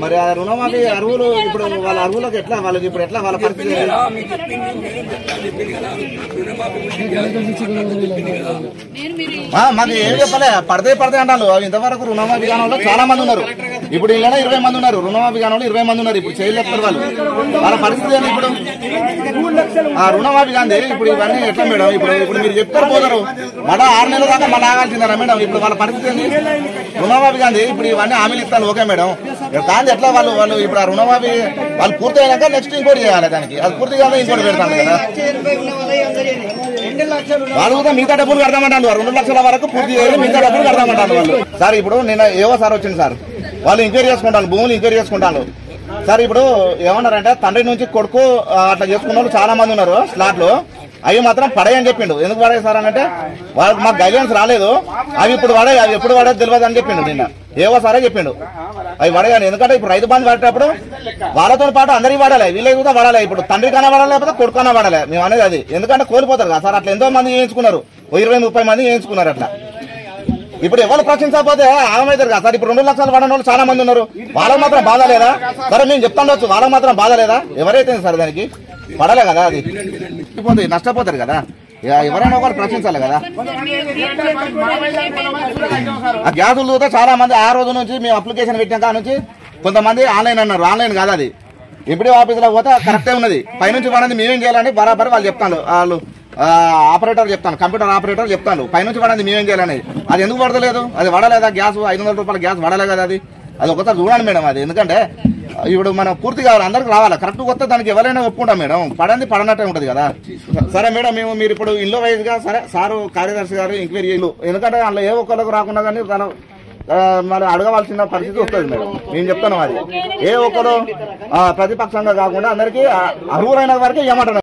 మరి ఆ రుణమాఫీ అరువులు ఇప్పుడు వాళ్ళ అరువులకు ఎట్లా వాళ్ళకి ఇప్పుడు ఎట్లా వాళ్ళ పరిస్థితి మాకు ఏం చెప్పలే పడతాయి అంటారు. ఇంతవరకు రుణమాఫీ కాని వాళ్ళు చాలా మంది ఉన్నారు. ఇప్పుడు ఇలా 20 మంది ఉన్నారు. రుణమాఫీ కాని వాళ్ళు 20 మంది ఉన్నారు. ఇప్పుడు చేయలేస్తారు వాళ్ళు. వాళ్ళ పరిస్థితి ఏంటి ఇప్పుడు? ఆ రుణమాఫీ కాంది ఇప్పుడు ఇవన్నీ ఎట్లా మేడం? ఇప్పుడు మీరు చెప్తారు పోతారు మళ్ళీ 6 నెలల దాకా మళ్ళీ ఆగాల్సిందేనా మేడం? ఇప్పుడు వాళ్ళ పరిస్థితి ఏంటి? రుణమాఫీ కాంది ఇప్పుడు ఇవన్నీ హామీలు ఇస్తాను ఓకే మేడం, కానీ ఎట్లా వాళ్ళు ఇప్పుడు ఆ రుణమాఫీ వాళ్ళు పూర్తి అయినాక నెక్స్ట్ ఇంకోటి చేయాలి. దానికి అది పూర్తి కాదు ఇంకోటి పెడతాను కదా. వాళ్ళు కూడా మిగతా డబ్బులు కడతామంటారు. 2 లక్షల వరకు పూర్తి చేయాలి, మిగతా డబ్బులు కడతామంటారు వాళ్ళు. సార్ ఇప్పుడు నిన్న ఏవో సార్ వచ్చింది సార్, వాళ్ళు ఎంక్వైరీ చేసుకుంటాను, భూములు ఎంక్వైరీ చేసుకుంటాను సార్. ఇప్పుడు ఏమన్నారంటే తండ్రి నుంచి కొడుకు అట్లా చేసుకున్న వాళ్ళు చాలా మంది ఉన్నారు స్లాట్లు. అవి మాత్రం పడేయని చెప్పిండు. ఎందుకు పడే సార్ అని అంటే వాళ్ళకి మాకు గైడెన్స్ రాలేదు, అవి ఇప్పుడు పడాయి, అవి ఎప్పుడు పడేది తెలియదు అని చెప్పిండు. నిన్న ఏవో సారే చెప్పిండు అవి పడేయాలి. ఎందుకంటే ఇప్పుడు రైతు బంధు పడేటప్పుడు వాళ్ళతో పాటు అందరికీ పడాలి, వీళ్ళకి కూడా పడాలి. ఇప్పుడు తండ్రి కన్నా పడాలి, లేకపోతే కొడుకు కన్నా పడాలి. మేము అనేది అది. ఎందుకంటే కోల్పోతారు కదా సార్. అట్లా ఎంతో మంది చేయించుకున్నారు, 20-30 మంది చేయించుకున్నారు అట్లా. ఇప్పుడు ఎవరు ప్రశ్నించకపోతే ఆగమవుతారు కదా సార్. ఇప్పుడు 2 లక్షలు పడిన వాళ్ళు చాలా మంది ఉన్నారు. వాళ్ళకి మాత్రం బాధ లేదా? సరే మేము చెప్తాండొచ్చు, వాళ్ళకి మాత్రం బాధ లేదా? ఎవరైతే సార్ దానికి పడలే కదా, అది నష్టపోతారు కదా. ఎవరైనా ఒకరు ప్రశ్నించాలి కదా. ఆ గ్యాసులు చూస్తే చాలా మంది ఆ రోజు నుంచి మేము అప్లికేషన్ పెట్టినాక నుంచి కొంతమంది ఆన్లైన్ అన్నారు. ఆన్లైన్ కాదు అది. ఇప్పుడు ఆఫీసులో పోతే కరెక్టే ఉన్నది. పైనుంచి పడింది మేమేం చేయాలని బరాబర్ వాళ్ళు చెప్తాను. వాళ్ళు ఆపరేటర్ చెప్తాను, కంప్యూటర్ ఆపరేటర్ చెప్తాను, పైనుంచి పడింది మేమేం చేయాలని. అది ఎందుకు పడతలేదు? అది పడలేదా? గ్యాస్ 500 రూపాయల గ్యాస్ పడలే కదా అది. అది ఒకసారి చూడండి మేడం. అది ఎందుకంటే ఇప్పుడు మనం పూర్తి కావాలి, అందరికి రావాలి. కరెక్ట్ వస్తే దానికి ఎవరైనా ఒప్పుకుంటాం మేడం. పడనట్టే ఉంటది కదా. సరే మేడం, మీరు ఇప్పుడు ఇల్లు వైజ్ గా సరే సారు కార్యదర్శి గారు ఎంక్వైరీ ఇల్లు, ఎందుకంటే అందులో ఏ ఒక్కరికి రాకుండా కానీ మరి అడగవలసిన పరిస్థితి వస్తుంది మేడం. మేము చెప్తున్నాం అది ఏ ఒక్కరు ప్రతిపక్షంగా కాకుండా అందరికీ అర్హులైన వరకే ఏమంటున్నారు.